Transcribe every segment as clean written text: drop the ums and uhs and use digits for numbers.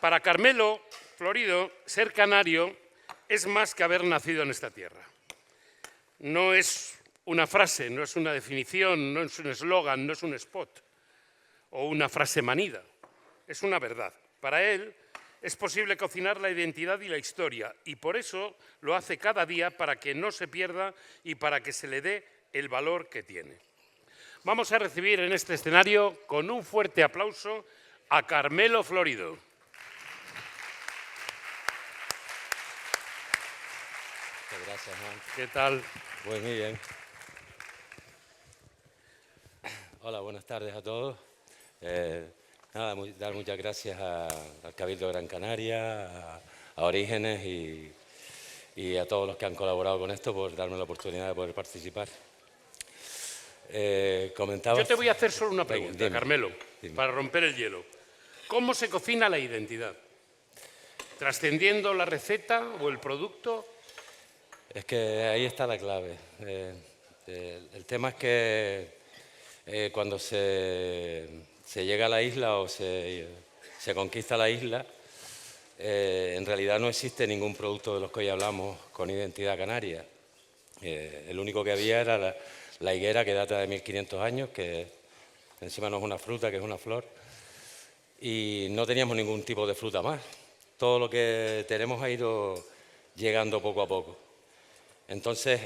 Para Carmelo Florido, ser canario es más que haber nacido en esta tierra. No es una frase, no es una definición, no es un eslogan, no es un spot o una frase manida. Es una verdad. Para él es posible cocinar la identidad y la historia y por eso lo hace cada día para que no se pierda y para que se le dé el valor que tiene. Vamos a recibir en este escenario con un fuerte aplauso a Carmelo Florido. Muchas gracias, Juan. ¿Qué tal? Pues muy bien. Hola, buenas tardes a todos. Dar muchas gracias al Cabildo de Gran Canaria, a Orígenes y a todos los que han colaborado con esto por darme la oportunidad de poder participar. Yo te voy a hacer solo una pregunta, dime, Carmelo, dime. para romper el hielo. ¿Cómo se cocina la identidad? ¿Trascendiendo la receta o el producto? Es que ahí está la clave. El tema es que cuando se llega a la isla o se conquista la isla, en realidad no existe ningún producto de los que hoy hablamos con identidad canaria. El único que había era la higuera, que data de 1500 años, que encima no es una fruta, que es una flor, y no teníamos ningún tipo de fruta más. Todo lo que tenemos ha ido llegando poco a poco. Entonces,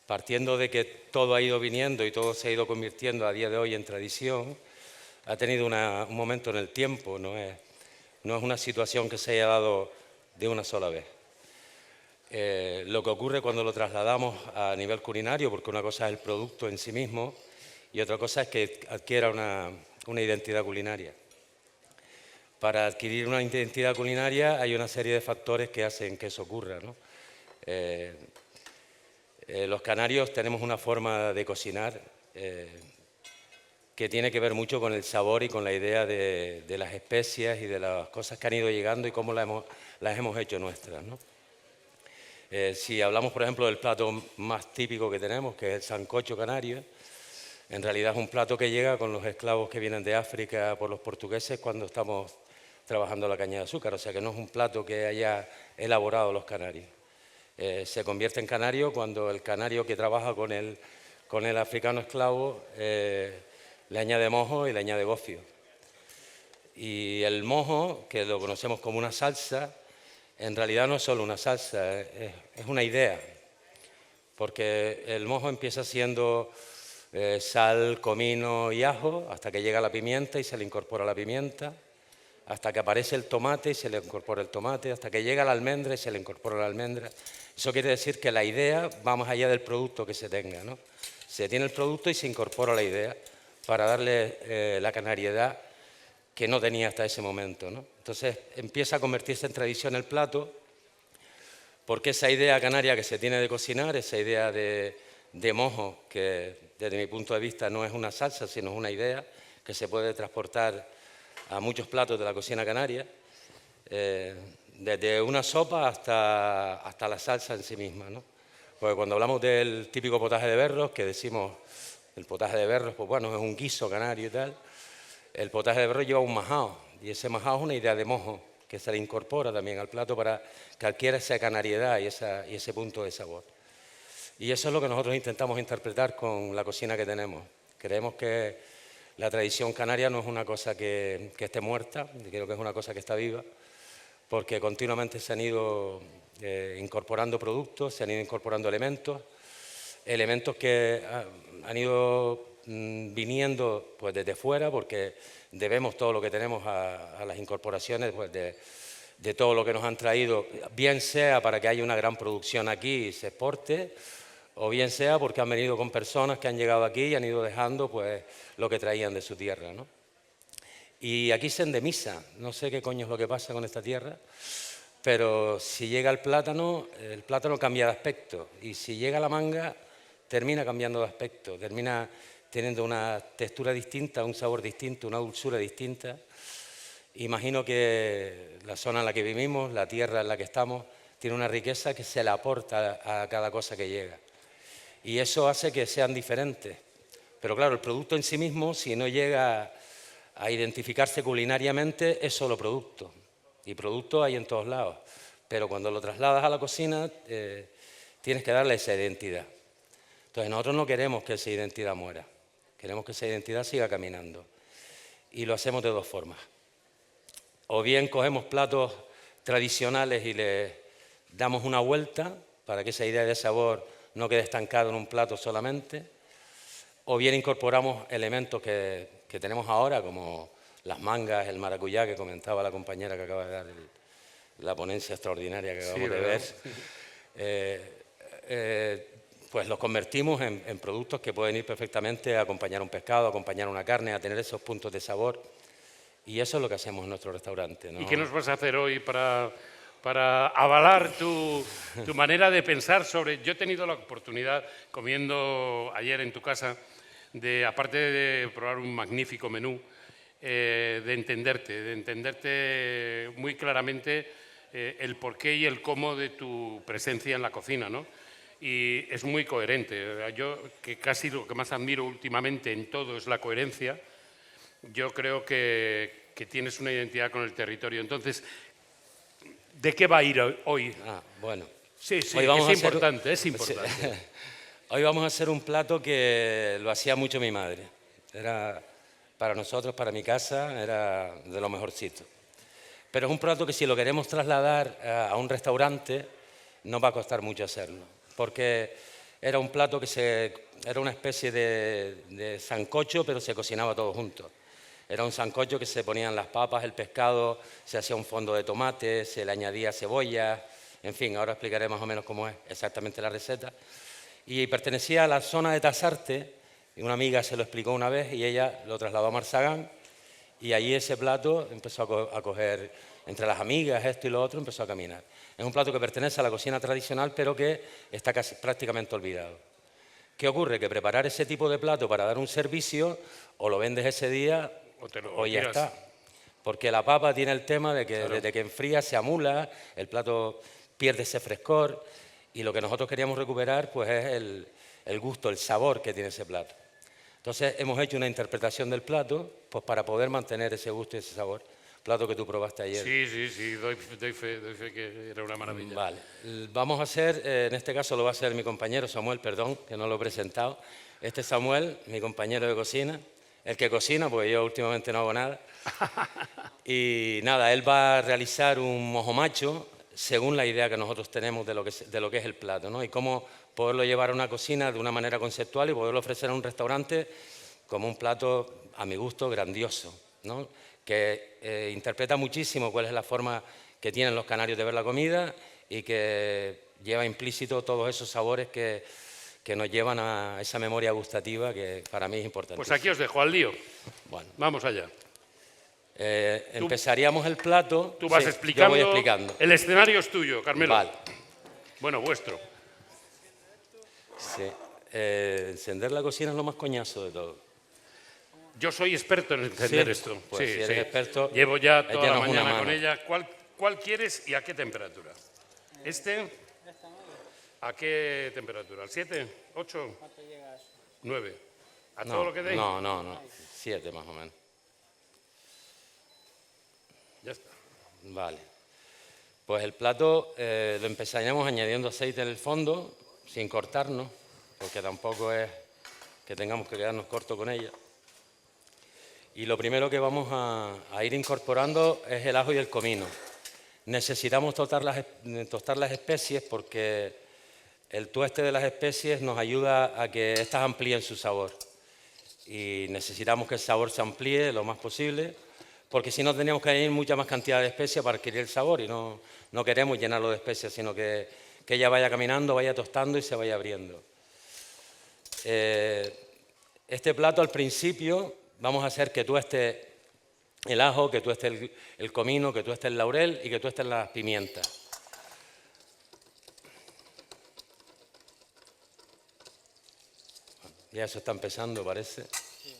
partiendo de que todo ha ido viniendo y todo se ha ido convirtiendo a día de hoy en tradición, ha tenido un momento en el tiempo, no es una situación que se haya dado de una sola vez. Lo que ocurre cuando lo trasladamos a nivel culinario, porque una cosa es el producto en sí mismo y otra cosa es que adquiera una identidad culinaria. Para adquirir una identidad culinaria hay una serie de factores que hacen que eso ocurra, ¿no? Los canarios tenemos una forma de cocinar que tiene que ver mucho con el sabor y con la idea de las especias y de las cosas que han ido llegando y cómo las hemos hecho nuestras, ¿no? Si hablamos, por ejemplo, del plato más típico que tenemos, que es el sancocho canario, en realidad es un plato que llega con los esclavos que vienen de África por los portugueses cuando estamos trabajando la caña de azúcar, o sea que no es un plato que haya elaborado los canarios. Se convierte en canario cuando el canario que trabaja con el africano esclavo le añade mojo y le añade gofio. Y el mojo, que lo conocemos como una salsa, en realidad no es solo una salsa, es una idea, porque el mojo empieza siendo sal, comino y ajo, hasta que llega la pimienta y se le incorpora la pimienta, hasta que aparece el tomate y se le incorpora el tomate, hasta que llega la almendra y se le incorpora la almendra. Eso quiere decir que la idea va más allá del producto que se tenga, ¿no? Se tiene el producto y se incorpora la idea para darle la canariedad que no tenía hasta ese momento, ¿no? Entonces empieza a convertirse en tradición el plato porque esa idea canaria que se tiene de cocinar, esa idea de mojo, que desde mi punto de vista no es una salsa, sino es una idea que se puede transportar a muchos platos de la cocina canaria, desde una sopa hasta la salsa en sí misma, ¿no? Porque cuando hablamos del típico potaje de berros, que decimos el potaje de berros, pues bueno, es un guiso canario y tal, el potaje de berros lleva un majao, y ese majao es una idea de mojo, que se le incorpora también al plato para que adquiera esa canariedad y ese punto de sabor. Y eso es lo que nosotros intentamos interpretar con la cocina que tenemos. Creemos que la tradición canaria no es una cosa que esté muerta, creo que es una cosa que está viva, porque continuamente se han ido incorporando productos, se han ido incorporando elementos que han ido viniendo pues, desde fuera, porque debemos todo lo que tenemos a las incorporaciones pues, de todo lo que nos han traído, bien sea para que haya una gran producción aquí y se exporte, o bien sea porque han venido con personas que han llegado aquí y han ido dejando pues, lo que traían de su tierra, ¿no? Y aquí se endemisa, no sé qué coño es lo que pasa con esta tierra, pero si llega el plátano cambia de aspecto, y si llega la manga, termina cambiando de aspecto, termina teniendo una textura distinta, un sabor distinto, una dulzura distinta. Imagino que la zona en la que vivimos, la tierra en la que estamos, tiene una riqueza que se le aporta a cada cosa que llega. Y eso hace que sean diferentes. Pero claro, el producto en sí mismo, si no llega a identificarse culinariamente es solo producto. Y producto hay en todos lados. Pero cuando lo trasladas a la cocina, tienes que darle esa identidad. Entonces nosotros no queremos que esa identidad muera. Queremos que esa identidad siga caminando. Y lo hacemos de dos formas. O bien cogemos platos tradicionales y les damos una vuelta para que esa idea de sabor no quede estancada en un plato solamente, o bien incorporamos elementos que tenemos ahora, como las mangas, el maracuyá, que comentaba la compañera que acaba de dar la ponencia extraordinaria que acabamos de ver. Pues los convertimos en productos que pueden ir perfectamente a acompañar un pescado, a acompañar una carne, a tener esos puntos de sabor. Y eso es lo que hacemos en nuestro restaurante, ¿no? ¿Y qué nos vas a hacer hoy para avalar tu manera de pensar sobre... Yo he tenido la oportunidad, comiendo ayer en tu casa, aparte de probar un magnífico menú, de entenderte muy claramente el porqué y el cómo de tu presencia en la cocina, ¿no? Y es muy coherente. Yo, que casi lo que más admiro últimamente en todo es la coherencia, yo creo que tienes una identidad con el territorio. Entonces, ¿de qué va a ir hoy? Bueno. Sí, es importante. Hoy vamos a hacer un plato que lo hacía mucho mi madre. Era, para nosotros, para mi casa, era de lo mejorcito. Pero es un plato que si lo queremos trasladar a un restaurante, no va a costar mucho hacerlo. Porque era un plato que era una especie de sancocho, pero se cocinaba todo junto. Era un sancocho que se ponían las papas, el pescado, se hacía un fondo de tomate, se le añadía cebolla, en fin, ahora explicaré más o menos cómo es exactamente la receta. Y pertenecía a la zona de Tasarte, y una amiga se lo explicó una vez y ella lo trasladó a Marsagán, y allí ese plato empezó a coger, entre las amigas, esto y lo otro, empezó a caminar. Es un plato que pertenece a la cocina tradicional, pero que está casi prácticamente olvidado. ¿Qué ocurre? Que preparar ese tipo de plato para dar un servicio, o lo vendes ese día, o ya está. Porque la papa tiene el tema de que desde que enfría se amula, el plato pierde ese frescor, y lo que nosotros queríamos recuperar pues es el gusto, el sabor que tiene ese plato. Entonces hemos hecho una interpretación del plato pues para poder mantener ese gusto y ese sabor. Plato que tú probaste ayer. Sí, doy fe que era una maravilla. Vale, vamos a hacer, en este caso lo va a hacer mi compañero Samuel, perdón, que no lo he presentado. Este es Samuel, mi compañero de cocina, el que cocina, porque yo últimamente no hago nada. Y nada, él va a realizar un mojo macho según la idea que nosotros tenemos de lo que es el plato, ¿no? Y cómo poderlo llevar a una cocina de una manera conceptual y poderlo ofrecer a un restaurante como un plato, a mi gusto, grandioso, ¿no? Que interpreta muchísimo cuál es la forma que tienen los canarios de ver la comida y que lleva implícito todos esos sabores que nos llevan a esa memoria gustativa que para mí es importante. Pues aquí os dejo al lío. Bueno. Vamos allá. Empezaríamos el plato. Tú vas explicando. Yo voy explicando. El escenario es tuyo, Carmelo. Vale. Bueno, vuestro. Sí. Encender la cocina es lo más coñazo de todo. Yo soy experto en encender esto. Pues si eres experto, llevo ya toda la mañana una con ella. ¿Cuál quieres y a qué temperatura? ¿A qué temperatura? ¿Al 7? ¿8? ¿Cuánto llegas? 9. ¿A todo lo que deis? No. 7 más o menos. Ya está. Vale. Pues el plato lo empezaríamos añadiendo aceite en el fondo, sin cortarnos, porque tampoco es que tengamos que quedarnos cortos con ella. Y lo primero que vamos a ir incorporando es el ajo y el comino. Necesitamos tostar las especies porque el tueste de las especies nos ayuda a que éstas amplíen su sabor. Y necesitamos que el sabor se amplíe lo más posible, porque si no tendríamos que añadir mucha más cantidad de especias para adquirir el sabor y no queremos llenarlo de especias, sino que ella vaya caminando, vaya tostando y se vaya abriendo. Este plato al principio vamos a hacer que tueste el ajo, que tueste el comino, que tueste el laurel y que tueste las pimientas. Ya eso está empezando, parece. Sí.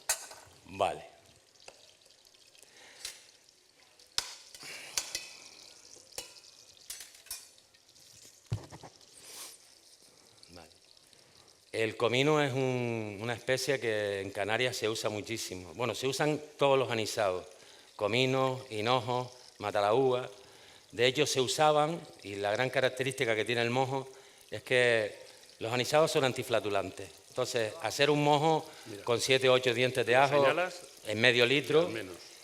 Vale. El comino es una especie que en Canarias se usa muchísimo. Bueno, se usan todos los anisados, comino, hinojo, matalaúva. De hecho, se usaban, y la gran característica que tiene el mojo es que los anisados son antiflatulantes. Entonces, hacer un mojo con 7 o 8 dientes de ajo en medio litro,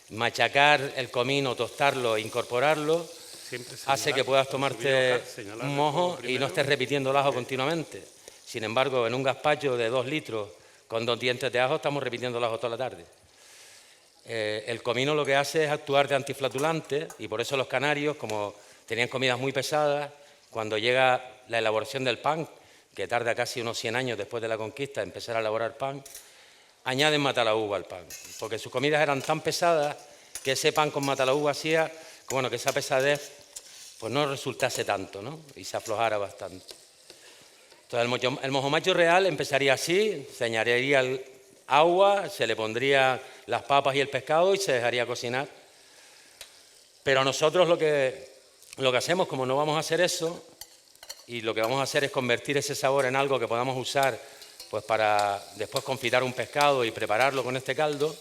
machacar el comino, tostarlo e incorporarlo, hace que puedas tomarte un mojo y no estés repitiendo el ajo continuamente. Sin embargo, en un gazpacho de 2 litros con 2 dientes de ajo estamos repitiendo el ajo toda la tarde. El comino lo que hace es actuar de antiflatulante y por eso los canarios, como tenían comidas muy pesadas, cuando llega la elaboración del pan, que tarda casi unos 100 años después de la conquista empezar a elaborar pan, añaden matalaúva al pan, porque sus comidas eran tan pesadas que ese pan con matalaúva hacía que, bueno, que esa pesadez pues no resultase tanto, ¿no? Y se aflojara bastante. Entonces el mojomacho real empezaría así, se añadiría el agua, se le pondría las papas y el pescado y se dejaría cocinar. Pero nosotros lo que hacemos, como no vamos a hacer eso, y lo que vamos a hacer es convertir ese sabor en algo que podamos usar pues para después confitar un pescado y prepararlo con este caldo,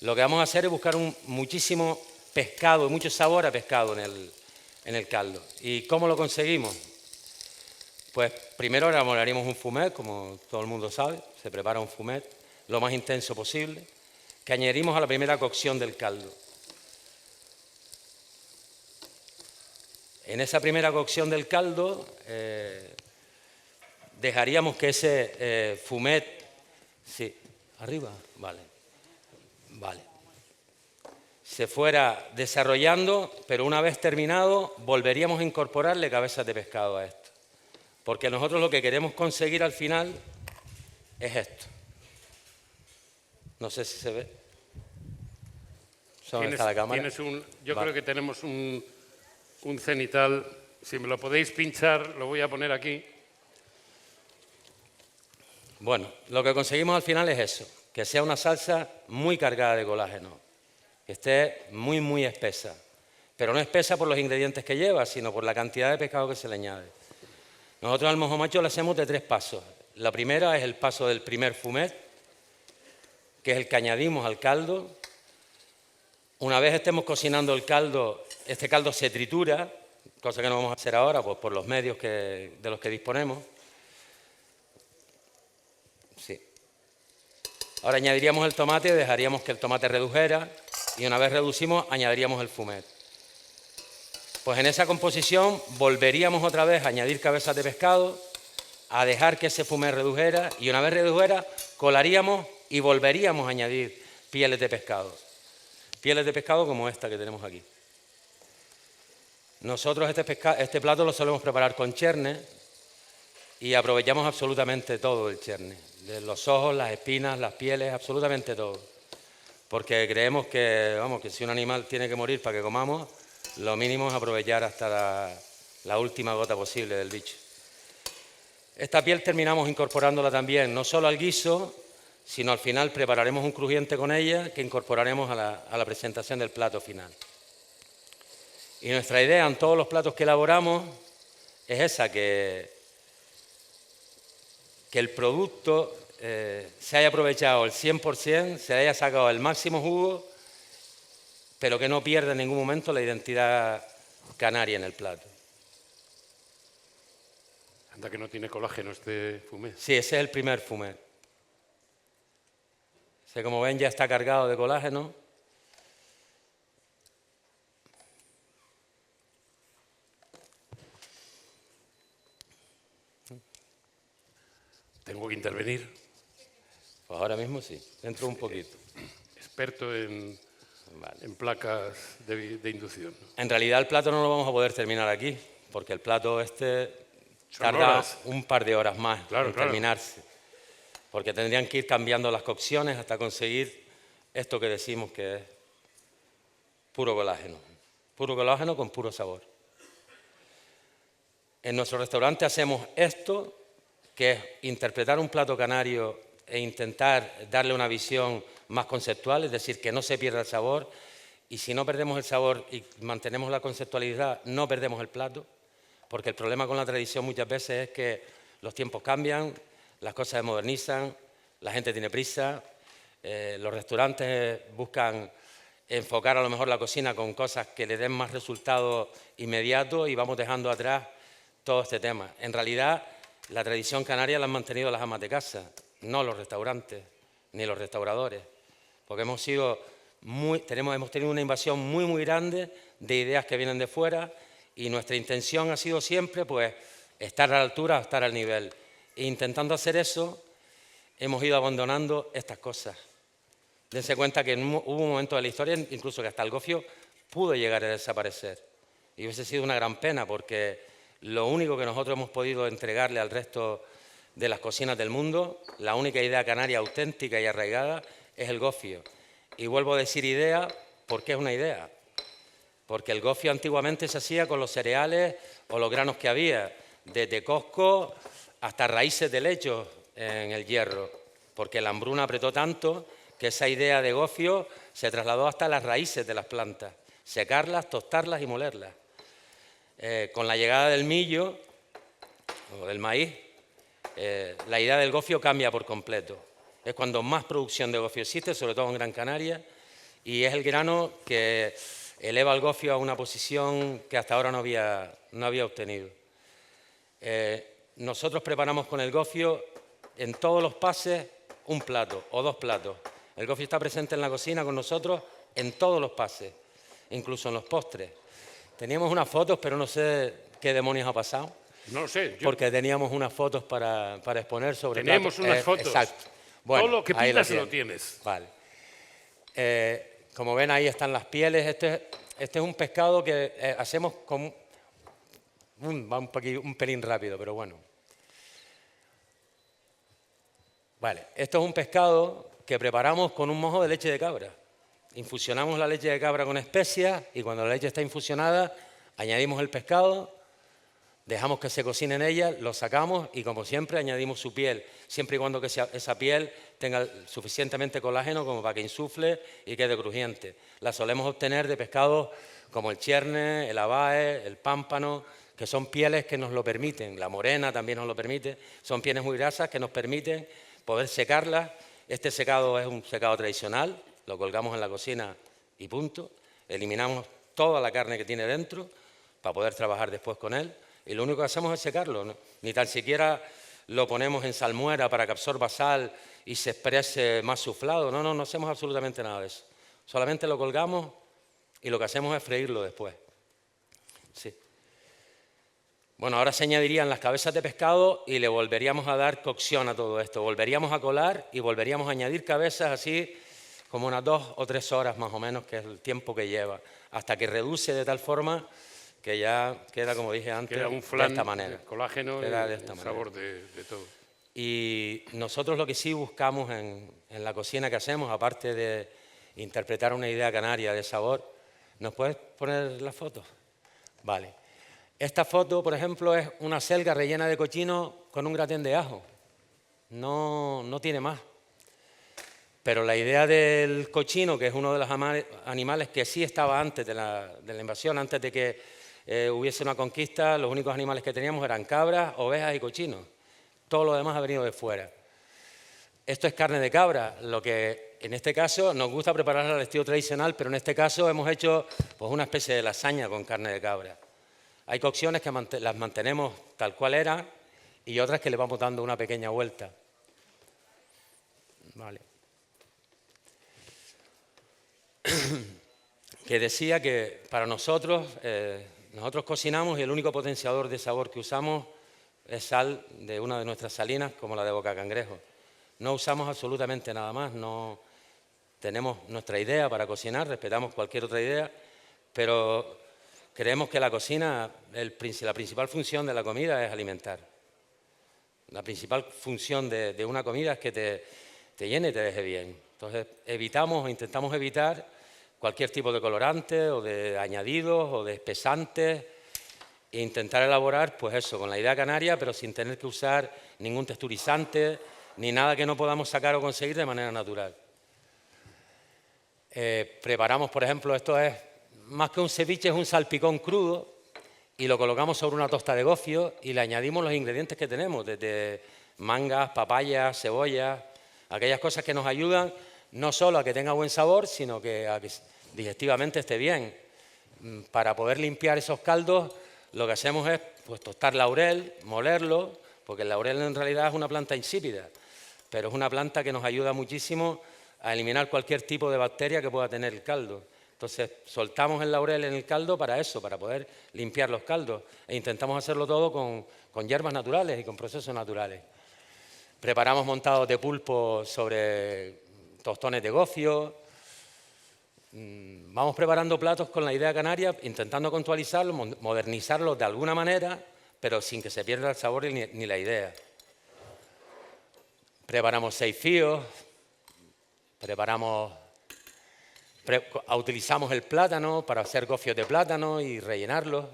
lo que vamos a hacer es buscar muchísimo pescado, mucho sabor a pescado en el caldo. ¿Y cómo lo conseguimos? Pues primero elaboraríamos un fumet, como todo el mundo sabe, se prepara un fumet lo más intenso posible, que añadimos a la primera cocción del caldo. En esa primera cocción del caldo dejaríamos que ese fumet... Sí, arriba, vale, se fuera desarrollando, pero una vez terminado volveríamos a incorporarle cabezas de pescado a esto. Porque nosotros lo que queremos conseguir al final es esto. No sé si se ve. ¿Dónde está la cámara? Yo creo que tenemos un cenital. Si me lo podéis pinchar, lo voy a poner aquí. Bueno, lo que conseguimos al final es eso, que sea una salsa muy cargada de colágeno, que esté muy, muy espesa. Pero no espesa por los ingredientes que lleva, sino por la cantidad de pescado que se le añade. Nosotros al mojomacho lo hacemos de 3 pasos. La primera es el paso del primer fumet, que es el que añadimos al caldo. Una vez estemos cocinando el caldo, este caldo se tritura, cosa que no vamos a hacer ahora pues, por los medios de los que disponemos. Sí. Ahora añadiríamos el tomate, dejaríamos que el tomate redujera y una vez reducimos añadiríamos el fumet. Pues en esa composición volveríamos otra vez a añadir cabezas de pescado, a dejar que ese fumet redujera y una vez redujera colaríamos y volveríamos a añadir pieles de pescado. Pieles de pescado como esta que tenemos aquí. Nosotros este plato lo solemos preparar con cherne y aprovechamos absolutamente todo el cherne. De los ojos, las espinas, las pieles, absolutamente todo. Porque creemos que, que si un animal tiene que morir para que comamos, lo mínimo es aprovechar hasta la última gota posible del bicho. Esta piel terminamos incorporándola también, no solo al guiso, sino al final prepararemos un crujiente con ella que incorporaremos a la presentación del plato final. Y nuestra idea en todos los platos que elaboramos es esa, que el producto se haya aprovechado el 100%, se haya sacado el máximo jugo, pero que no pierda en ningún momento la identidad canaria en el plato. Anda que no tiene colágeno este fumet. Sí, ese es el primer fumet. Ese, como ven, ya está cargado de colágeno. ¿Tengo que intervenir? Pues ahora mismo sí, dentro un poquito. Experto en placas de inducción. En realidad el plato no lo vamos a poder terminar aquí, porque el plato tarda un par de horas más en terminarse. Porque tendrían que ir cambiando las cocciones hasta conseguir esto que decimos que es puro colágeno. Puro colágeno con puro sabor. En nuestro restaurante hacemos esto, que es interpretar un plato canario e intentar darle una visión más conceptual, es decir, que no se pierda el sabor, y si no perdemos el sabor y mantenemos la conceptualidad, no perdemos el plato, porque el problema con la tradición muchas veces es que los tiempos cambian, las cosas se modernizan, la gente tiene prisa, los restaurantes buscan enfocar a lo mejor la cocina con cosas que le den más resultados inmediatos y vamos dejando atrás todo este tema. En realidad, la tradición canaria la han mantenido las amas de casa, no los restaurantes, ni los restauradores, porque hemos tenido una invasión muy grande de ideas que vienen de fuera y nuestra intención ha sido siempre pues, estar a la altura, estar al nivel. E intentando hacer eso, hemos ido abandonando estas cosas. Dense cuenta que hubo un momento de la historia incluso que hasta el gofio pudo llegar a desaparecer. Y hubiese sido una gran pena porque lo único que nosotros hemos podido entregarle al resto de las cocinas del mundo, la única idea canaria auténtica y arraigada es el gofio. Y vuelvo a decir idea porque es una idea. Porque el gofio antiguamente se hacía con los cereales o los granos que había, desde cosco hasta raíces de lechos en el hierro, porque la hambruna apretó tanto que esa idea de gofio se trasladó hasta las raíces de las plantas, secarlas, tostarlas y molerlas. Con la llegada del millo o del maíz, la idea del gofio cambia por completo. Es cuando más producción de gofio existe, sobre todo en Gran Canaria, y es el grano que eleva el gofio a una posición que hasta ahora no había obtenido. Nosotros preparamos con el gofio en todos los pases un plato o dos platos. El gofio está presente en la cocina con nosotros en todos los pases, incluso en los postres. Teníamos unas fotos, pero no sé qué demonios ha pasado. No lo sé. Porque teníamos unas fotos para exponer sobre Tenemos platos. unas fotos. Exacto. Bueno, todo lo que pidas lo tienes. Vale. Como ven, ahí están las pieles. Este es un pescado que hacemos con... va un pelín rápido, pero bueno. Vale, esto es un pescado que preparamos con un mojo de leche de cabra. Infusionamos la leche de cabra con especias y cuando la leche está infusionada, añadimos el pescado, dejamos que se cocine en ella, lo sacamos y, como siempre, añadimos su piel, siempre y cuando que esa piel tenga suficientemente colágeno como para que insufle y quede crujiente. La solemos obtener de pescados como el chierne, el abae, el pámpano, que son pieles que nos lo permiten. La morena también nos lo permite. Son pieles muy grasas que nos permiten poder secarlas. Este secado es un secado tradicional, lo colgamos en la cocina y punto. Eliminamos toda la carne que tiene dentro para poder trabajar después con él. Y lo único que hacemos es secarlo, ¿no? Ni tan siquiera lo ponemos en salmuera para que absorba sal y se exprese más suflado. No hacemos absolutamente nada de eso. Solamente lo colgamos y lo que hacemos es freírlo después. Sí. Bueno, ahora se añadirían las cabezas de pescado y le volveríamos a dar cocción a todo esto. Volveríamos a colar y volveríamos a añadir cabezas así como unas 2 o 3 horas más o menos, que es el tiempo que lleva, hasta que reduce de tal forma que ya queda, como dije antes, queda un flan de esta manera. De colágeno y el sabor de todo. Y nosotros lo que sí buscamos en la cocina que hacemos, aparte de interpretar una idea canaria de sabor, ¿nos puedes poner las fotos? Vale. Esta foto, por ejemplo, es una selga rellena de cochino con un gratén de ajo. No tiene más. Pero la idea del cochino, que es uno de los animales que sí estaba antes de la invasión, antes de que hubiese una conquista, los únicos animales que teníamos eran cabras, ovejas y cochinos. Todo lo demás ha venido de fuera. Esto es carne de cabra, lo que en este caso nos gusta prepararla al estilo tradicional, pero en este caso hemos hecho pues, una especie de lasaña con carne de cabra. Hay cocciones que las mantenemos tal cual eran y otras que le vamos dando una pequeña vuelta. Vale. Que decía que para nosotros cocinamos y el único potenciador de sabor que usamos es sal de una de nuestras salinas, como la de Boca Cangrejo. No usamos absolutamente nada más, no tenemos nuestra idea para cocinar, respetamos cualquier otra idea, pero creemos que la cocina, la principal función de la comida es alimentar. La principal función de una comida es que te llene y te deje bien. Entonces evitamos o intentamos evitar cualquier tipo de colorante o de añadidos o de espesantes e intentar elaborar, pues eso, con la idea canaria, pero sin tener que usar ningún texturizante ni nada que no podamos sacar o conseguir de manera natural. Preparamos, por ejemplo, esto es más que un ceviche, es un salpicón crudo y lo colocamos sobre una tosta de gofio y le añadimos los ingredientes que tenemos, desde mangas, papayas, cebollas, aquellas cosas que nos ayudan no solo a que tenga buen sabor, sino que a que digestivamente esté bien. Para poder limpiar esos caldos, lo que hacemos es pues, tostar laurel, molerlo, porque el laurel en realidad es una planta insípida, pero es una planta que nos ayuda muchísimo a eliminar cualquier tipo de bacteria que pueda tener el caldo. Entonces, soltamos el laurel en el caldo para eso, para poder limpiar los caldos, e intentamos hacerlo todo con hierbas naturales y con procesos naturales. Preparamos montados de pulpo sobre tostones de gofio. Vamos preparando platos con la idea canaria, intentando contextualizarlos, modernizarlos de alguna manera, pero sin que se pierda el sabor ni la idea. Preparamos 6 fíos, utilizamos el plátano para hacer gofios de plátano y rellenarlos.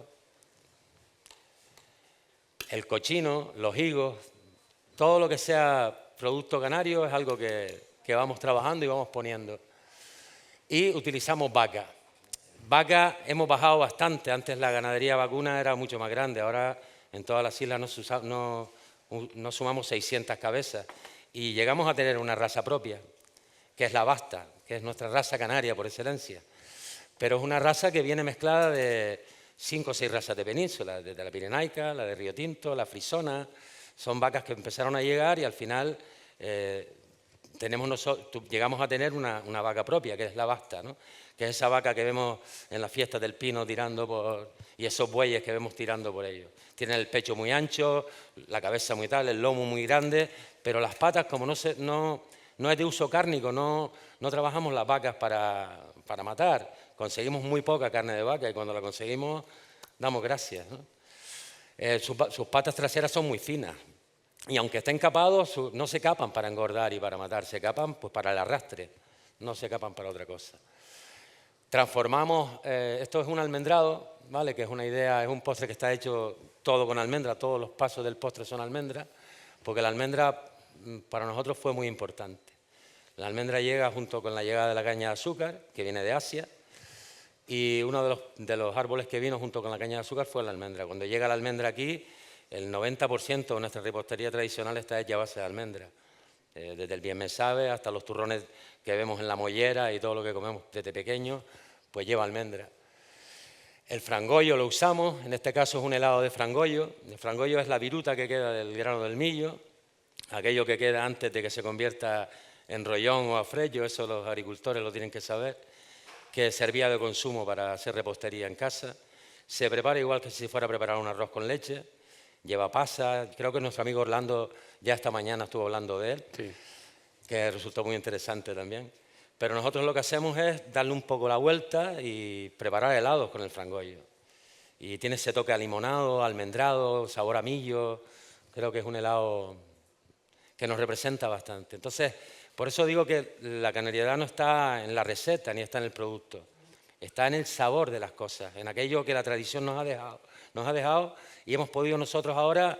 El cochino, los higos, todo lo que sea producto canario es algo que vamos trabajando y vamos poniendo. Y utilizamos vaca. Vaca hemos bajado bastante. Antes la ganadería vacuna era mucho más grande. Ahora en todas las islas no sumamos 600 cabezas. Y llegamos a tener una raza propia, que es la basta, que es nuestra raza canaria por excelencia. Pero es una raza que viene mezclada de 5 o 6 razas de península, desde la pirenaica, la de Río Tinto, la frisona. Son vacas que empezaron a llegar y al final llegamos a tener una vaca propia, que es la basta, ¿no? Que es esa vaca que vemos en las fiestas del pino y esos bueyes que vemos tirando por ellos. Tienen el pecho muy ancho, la cabeza muy tal, el lomo muy grande, pero las patas, como no es de uso cárnico, no trabajamos las vacas para matar. Conseguimos muy poca carne de vaca y cuando la conseguimos damos gracias, ¿no? Sus patas traseras son muy finas y aunque estén capados, no se capan para engordar y para matar, se capan pues, para el arrastre, no se capan para otra cosa. Transformamos, esto es un almendrado, ¿vale? Que es una idea, es un postre que está hecho todo con almendra, todos los pasos del postre son almendra, porque la almendra para nosotros fue muy importante. La almendra llega junto con la llegada de la caña de azúcar, que viene de Asia, y uno de los árboles que vino junto con la caña de azúcar fue la almendra. Cuando llega la almendra aquí, el 90% de nuestra repostería tradicional está hecha a base de almendra. Desde el bien me sabe hasta los turrones que vemos en la mollera y todo lo que comemos desde pequeños, pues lleva almendra. El frangollo lo usamos, en este caso es un helado de frangollo. El frangollo es la viruta que queda del grano del millo, aquello que queda antes de que se convierta en rollón o a frello, eso los agricultores lo tienen que saber, que servía de consumo para hacer repostería en casa. Se prepara igual que si fuera a preparar un arroz con leche, lleva pasas, creo que nuestro amigo Orlando ya esta mañana estuvo hablando de él, sí, que resultó muy interesante también. Pero nosotros lo que hacemos es darle un poco la vuelta y preparar helados con el frangollo. Y tiene ese toque a limonado, almendrado, sabor a millo, creo que es un helado que nos representa bastante. Entonces, por eso digo que la canariedad no está en la receta ni está en el producto, está en el sabor de las cosas, en aquello que la tradición nos ha dejado y hemos podido nosotros ahora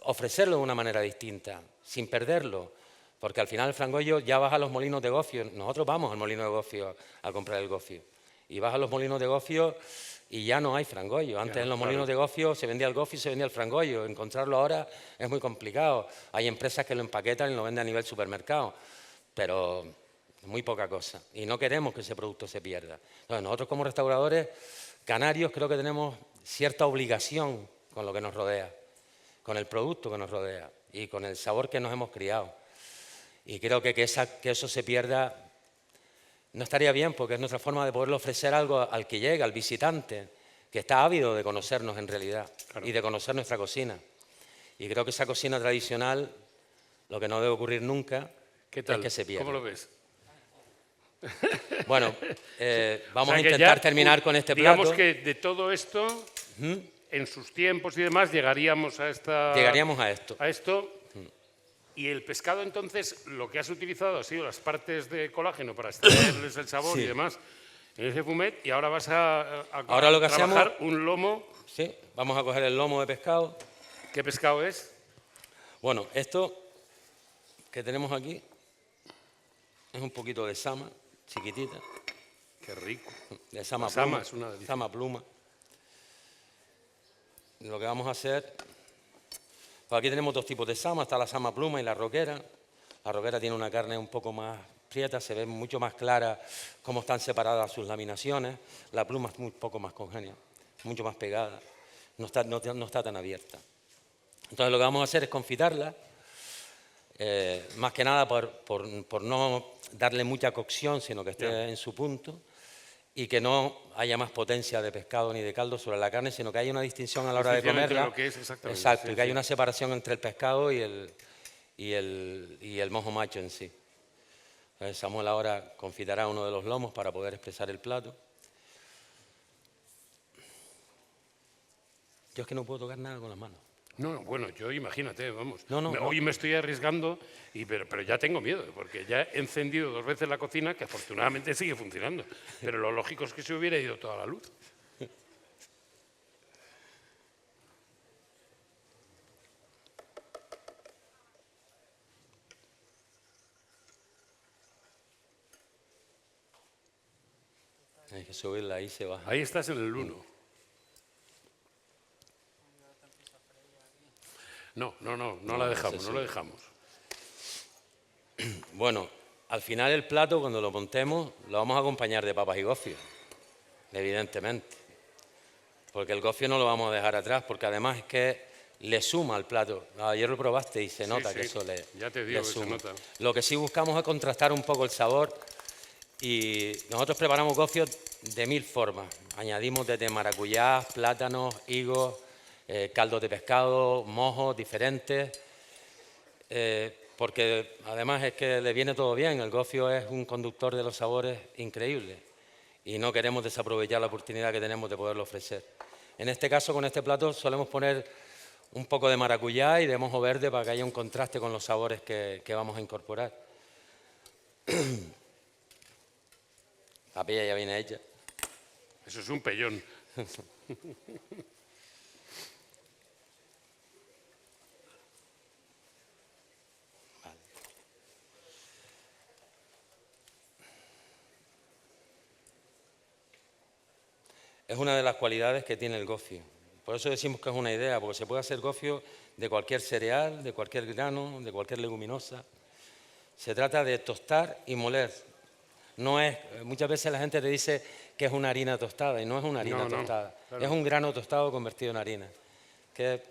ofrecerlo de una manera distinta, sin perderlo, porque al final el frangollo ya vas a los molinos de gofio, nosotros vamos al molino de gofio a comprar el gofio, y vas a los molinos de gofio y ya no hay frangollo. Antes en los molinos de gofio se vendía el gofio y se vendía el frangollo. Encontrarlo ahora es muy complicado. Hay empresas que lo empaquetan y lo venden a nivel supermercado, pero muy poca cosa. Y no queremos que ese producto se pierda. Entonces, nosotros como restauradores canarios creo que tenemos cierta obligación con lo que nos rodea, con el producto que nos rodea y con el sabor que nos hemos criado. Y creo que eso se pierda no estaría bien, porque es nuestra forma de poderle ofrecer algo al que llega, al visitante, que está ávido de conocernos en realidad, claro, y de conocer nuestra cocina. Y creo que esa cocina tradicional, lo que no debe ocurrir nunca, es que se pierda. ¿Cómo lo ves? Bueno, vamos a intentar terminar con este plato. Digamos que de todo esto, en sus tiempos y demás, llegaríamos a esto. Y el pescado, entonces, lo que has utilizado ha sido las partes de colágeno para extraerles el sabor, sí, y demás en ese fumet, y ahora vas a trabajar un lomo. Sí, vamos a coger el lomo de pescado. ¿Qué pescado es? Bueno, esto que tenemos aquí es un poquito de sama, chiquitita. Qué rico. De sama pluma. Sama es una delicia. Sama pluma. Lo que vamos a hacer, Pues aquí tenemos dos tipos de sama, está la sama pluma y la roquera. La roquera tiene una carne un poco más prieta, se ve mucho más clara cómo están separadas sus laminaciones. La pluma es un poco más congénea, mucho más pegada, no está tan abierta. Entonces lo que vamos a hacer es confitarla, más que nada por no darle mucha cocción, sino que esté en su punto, y que no haya más potencia de pescado ni de caldo sobre la carne, sino que haya una distinción a la hora de comerla. Lo que es exactamente. Exacto, y que haya una separación entre el pescado y el mojo macho en sí. Entonces Samuel ahora confitará uno de los lomos para poder expresar el plato. Yo es que no puedo tocar nada con las manos. No, bueno, yo imagínate, vamos. No. Hoy me estoy arriesgando, pero ya tengo miedo, porque ya he encendido 2 veces la cocina, que afortunadamente sigue funcionando. Pero lo lógico es que se hubiera ido toda la luz. Hay que subirla, ahí se baja. Ahí estás en el 1. No la dejamos, no la dejamos. Bueno, al final el plato, cuando lo montemos, lo vamos a acompañar de papas y gofio, evidentemente. Porque el gofio no lo vamos a dejar atrás, porque además es que le suma al plato. Ayer lo probaste y se nota que eso le ya te digo le que suma. se nota. Lo que sí buscamos es contrastar un poco el sabor y nosotros preparamos gofio de 1000 formas. Añadimos desde maracuyá, plátanos, higos, caldos de pescado, mojos diferentes, porque además es que le viene todo bien. El gofio es un conductor de los sabores increíble y no queremos desaprovechar la oportunidad que tenemos de poderlo ofrecer. En este caso, con este plato, solemos poner un poco de maracuyá y de mojo verde para que haya un contraste con los sabores que vamos a incorporar. La paella ya viene hecha. Eso es un pellón. Es una de las cualidades que tiene el gofio. Por eso decimos que es una idea, porque se puede hacer gofio de cualquier cereal, de cualquier grano, de cualquier leguminosa. Se trata de tostar y moler. No es, muchas veces la gente te dice que es una harina tostada y no es una harina tostada. Claro. Es un grano tostado convertido en harina. Que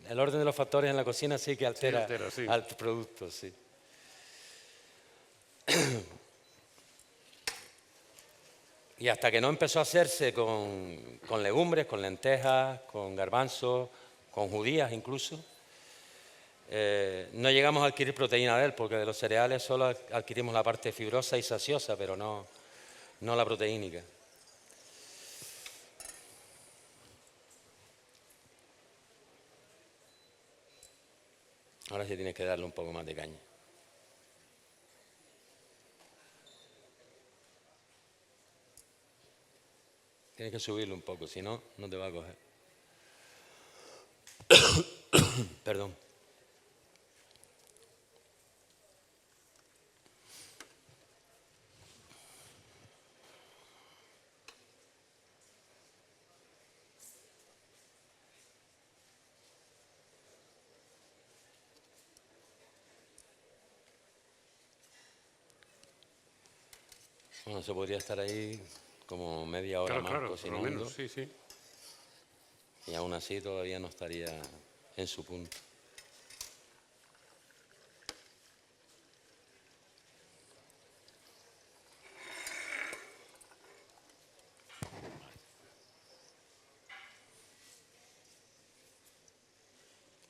el orden de los factores en la cocina sí que altera, sí. al producto, sí. Y hasta que no empezó a hacerse con legumbres, con lentejas, con garbanzos, con judías incluso, no llegamos a adquirir proteína de él, porque de los cereales solo adquirimos la parte fibrosa y saciosa, pero no la proteínica. Ahora sí tienes que darle un poco más de caña. Tienes que subirlo un poco, si no, no te va a coger. Perdón. Bueno, eso podría estar ahí como media hora más cocinando. Por lo menos, sí. Y aún así todavía no estaría en su punto.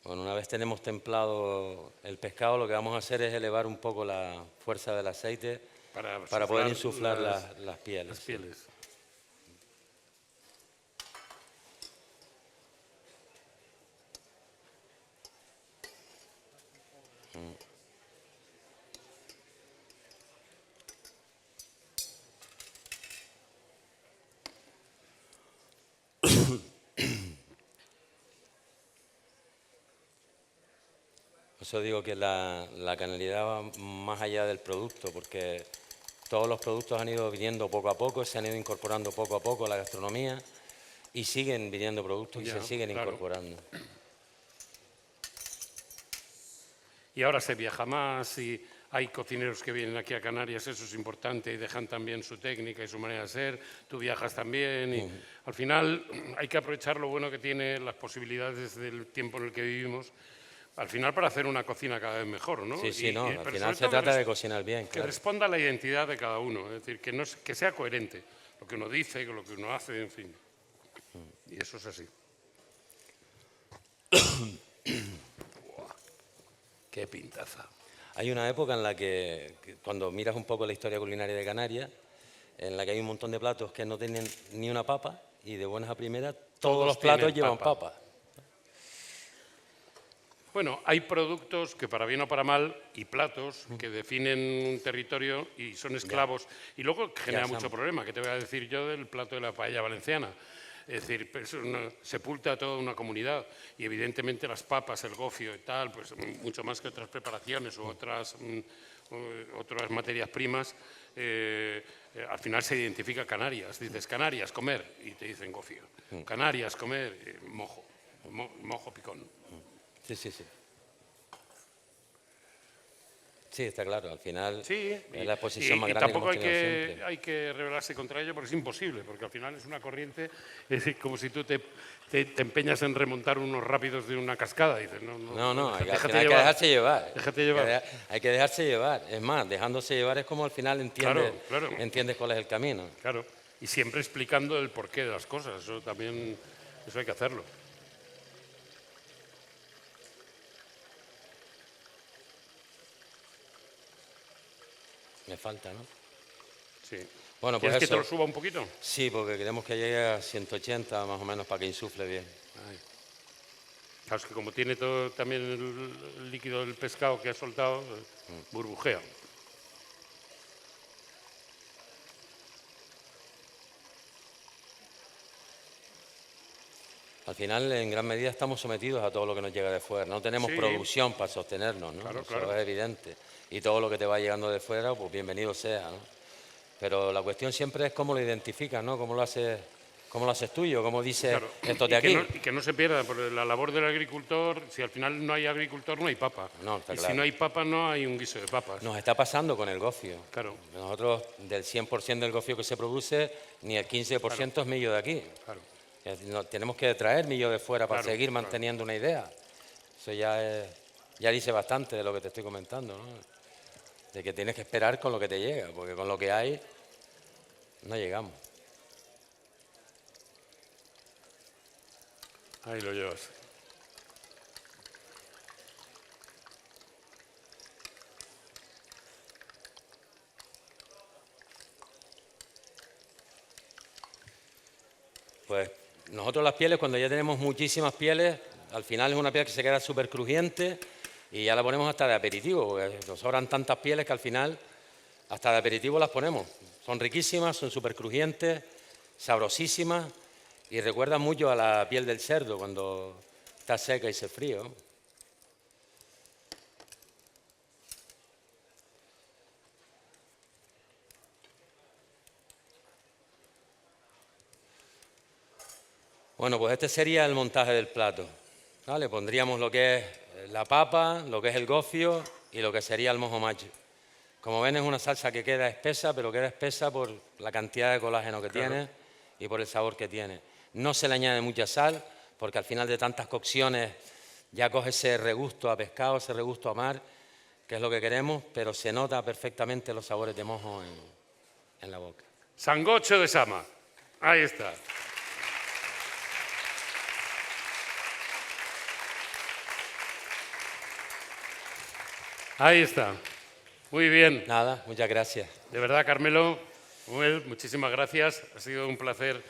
Bueno, una vez tenemos templado el pescado, lo que vamos a hacer es elevar un poco la fuerza del aceite para poder insuflar las pieles. Las pieles. Por eso digo que la canalidad va más allá del producto, porque todos los productos han ido viniendo poco a poco, se han ido incorporando poco a poco a la gastronomía y siguen viniendo productos y se siguen incorporando. y ahora se viaja más y hay cocineros que vienen aquí a Canarias, eso es importante, y dejan también su técnica y su manera de ser, tú viajas también y al final hay que aprovechar lo bueno que tiene, las posibilidades del tiempo en el que vivimos, al final para hacer una cocina cada vez mejor, ¿no? Sí, sí, no, al pero final sobre se todo trata de cocinar bien, que claro. responda a la identidad de cada uno, es decir, que, no, que sea coherente lo que uno dice, con lo que uno hace, en fin. Y eso es así. Buah, ¡qué pintaza! Hay una época en la que cuando miras un poco la historia culinaria de Canarias, en la que hay un montón de platos que no tienen ni una papa y de buenas a primeras todos los platos tienen llevan papa. Bueno, hay productos que para bien o para mal y platos que definen un territorio y son esclavos y luego genera mucho problema. ¿Qué te voy a decir yo del plato de la paella valenciana? Es decir, pues sepulta a toda una comunidad y evidentemente las papas, el gofio y tal, pues mucho más que otras preparaciones u otras materias primas, al final se identifica Canarias. Dices Canarias, comer, y te dicen gofio. Canarias, comer, mojo picón. Sí, sí, sí. Sí, está claro, al final sí, es la exposición más grande tampoco que hemos tenido siempre. hay que rebelarse contra ello porque es imposible, porque al final es una corriente, es como si tú te empeñas en remontar unos rápidos de una cascada. Dices, no, al final hay que dejarse llevar. Déjate llevar. Hay que dejarse llevar. Es más, dejándose llevar es como al final entiendes cuál es el camino. Claro, y siempre explicando el porqué de las cosas, eso también, eso hay que hacerlo. Me falta, ¿no? Sí. Bueno, pues ¿Quieres que eso. te lo suba un poquito? Sí, porque queremos que llegue a 180 más o menos para que insufle bien. Ay. Claro, es que como tiene todo también el líquido del pescado que ha soltado, burbujea. Al final, en gran medida, estamos sometidos a todo lo que nos llega de fuera. No tenemos producción para sostenernos, ¿no? Eso es evidente. Y todo lo que te va llegando de fuera, pues bienvenido sea, ¿no? Pero la cuestión siempre es cómo lo identificas, ¿no? Cómo lo haces tuyo, cómo dices esto de aquí. Y que no se pierda, porque la labor del agricultor, si al final no hay agricultor, no hay papa. No, está y claro. si no hay papa, no hay un guiso de papas. Nos está pasando con el gofio. Claro. Nosotros, del 100% del gofio que se produce, ni el 15% es millo de aquí. Claro. Tenemos que traer millo de fuera para seguir manteniendo una idea. Eso ya dice bastante de lo que te estoy comentando, ¿no? De que tienes que esperar con lo que te llega, porque con lo que hay no llegamos. Ahí lo llevas. Pues nosotros las pieles, cuando ya tenemos muchísimas pieles, al final es una piel que se queda súper crujiente y ya la ponemos hasta de aperitivo, porque nos sobran tantas pieles que al final hasta de aperitivo las ponemos. Son riquísimas, son súper crujientes, sabrosísimas y recuerdan mucho a la piel del cerdo cuando está seca y se frío. Bueno, pues este sería el montaje del plato. ¿Vale? Pondríamos lo que es la papa, lo que es el gofio y lo que sería el mojo macho. Como ven, es una salsa que queda espesa, pero queda espesa por la cantidad de colágeno que tiene y por el sabor que tiene. No se le añade mucha sal, porque al final de tantas cocciones ya coge ese regusto a pescado, ese regusto a mar, que es lo que queremos, pero se nota perfectamente los sabores de mojo en la boca. Sangocho de Sama. Ahí está. Ahí está. Muy bien. Nada, muchas gracias. De verdad, Carmelo, muchísimas gracias. Ha sido un placer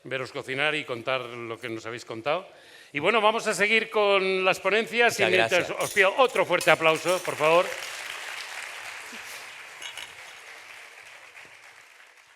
veros cocinar y contar lo que nos habéis contado. Y bueno, vamos a seguir con las ponencias. Muchas gracias. Os pido otro fuerte aplauso, por favor.